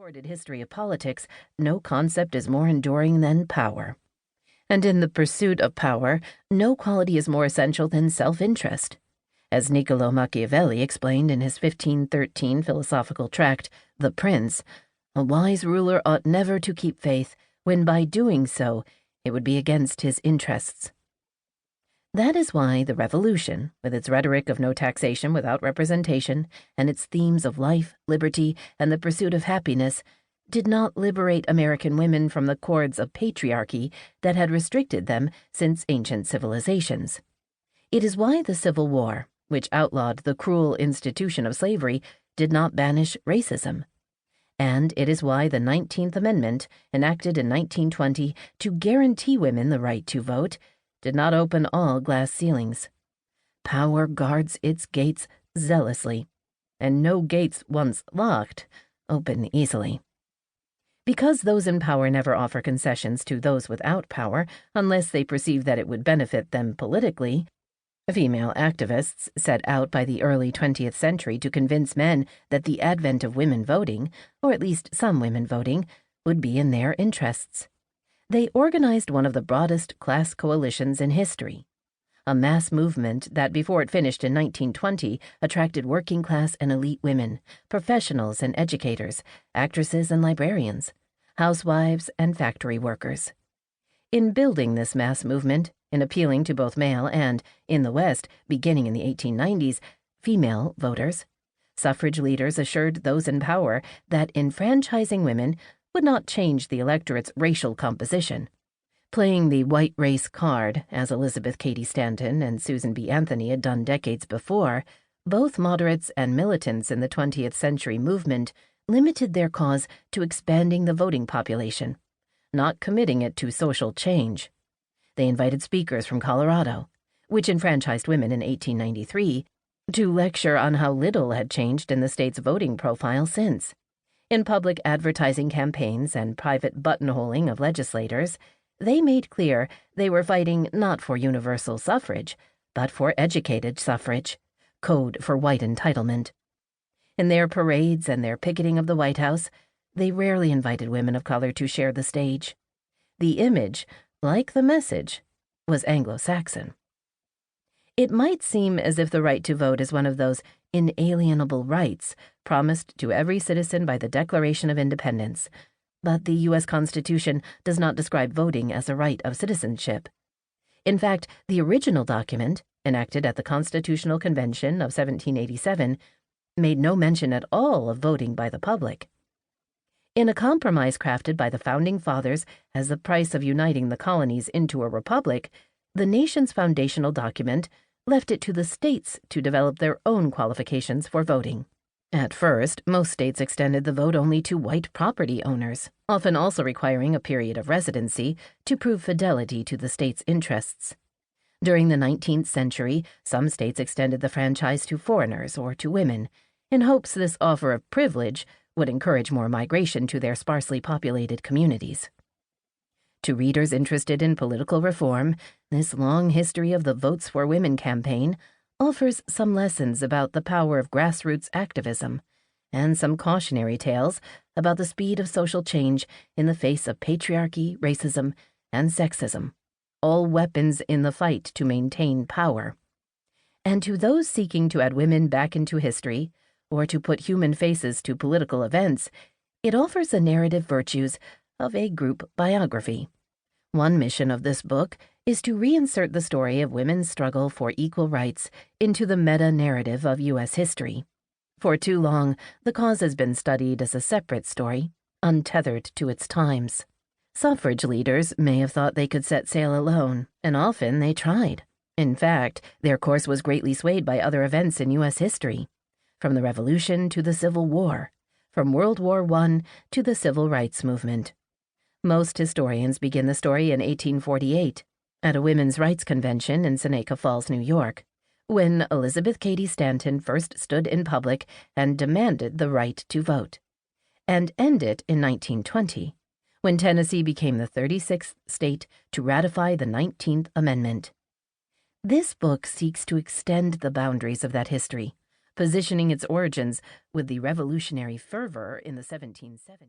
recorded history of politics, no concept is more enduring than power. And in the pursuit of power, no quality is more essential than self-interest. As Niccolò Machiavelli explained in his 1513 philosophical tract, The Prince, a wise ruler ought never to keep faith, when by doing so it would be against his interests. That is why the Revolution, with its rhetoric of no taxation without representation, and its themes of life, liberty, and the pursuit of happiness, did not liberate American women from the cords of patriarchy that had restricted them since ancient civilizations. It is why the Civil War, which outlawed the cruel institution of slavery, did not banish racism. And it is why the 19th Amendment, enacted in 1920 to guarantee women the right to vote, did not open all glass ceilings. Power guards its gates zealously, and no gates once locked open easily. Because those in power never offer concessions to those without power unless they perceive that it would benefit them politically, female activists set out by the early 20th century to convince men that the advent of women voting, or at least some women voting, would be in their interests. They organized one of the broadest class coalitions in history, a mass movement that before it finished in 1920 attracted working-class and elite women, professionals and educators, actresses and librarians, housewives and factory workers. In building this mass movement, in appealing to both male and, in the West, beginning in the 1890s, female voters, suffrage leaders assured those in power that enfranchising women would not change the electorate's racial composition. Playing the white race card, as Elizabeth Cady Stanton and Susan B. Anthony had done decades before, both moderates and militants in the 20th century movement limited their cause to expanding the voting population, not committing it to social change. They invited speakers from Colorado, which enfranchised women in 1893, to lecture on how little had changed in the state's voting profile since. In public advertising campaigns and private buttonholing of legislators, they made clear they were fighting not for universal suffrage, but for educated suffrage, code for white entitlement. In their parades and their picketing of the White House, they rarely invited women of color to share the stage. The image, like the message, was Anglo-Saxon. It might seem as if the right to vote is one of those inalienable rights promised to every citizen by the Declaration of Independence, but the U.S. Constitution does not describe voting as a right of citizenship. In fact, the original document, enacted at the Constitutional Convention of 1787, made no mention at all of voting by the public. In a compromise crafted by the Founding Fathers as the price of uniting the colonies into a republic, the nation's foundational document left it to the states to develop their own qualifications for voting. At first, most states extended the vote only to white property owners, often also requiring a period of residency to prove fidelity to the state's interests. During the 19th century, some states extended the franchise to foreigners or to women, in hopes this offer of privilege would encourage more migration to their sparsely populated communities. To readers interested in political reform, this long history of the Votes for Women campaign offers some lessons about the power of grassroots activism and some cautionary tales about the speed of social change in the face of patriarchy, racism, and sexism, all weapons in the fight to maintain power. And to those seeking to add women back into history or to put human faces to political events, it offers the narrative virtues of a group biography. One mission of this book is to reinsert the story of women's struggle for equal rights into the meta-narrative of U.S. history. For too long, the cause has been studied as a separate story, untethered to its times. Suffrage leaders may have thought they could set sail alone, and often they tried. In fact, their course was greatly swayed by other events in U.S. history, from the Revolution to the Civil War, from World War I to the Civil Rights Movement. Most historians begin the story in 1848, at a women's rights convention in Seneca Falls, New York, when Elizabeth Cady Stanton first stood in public and demanded the right to vote, and end it in 1920, when Tennessee became the 36th state to ratify the 19th Amendment. This book seeks to extend the boundaries of that history, positioning its origins with the revolutionary fervor in the 1770s.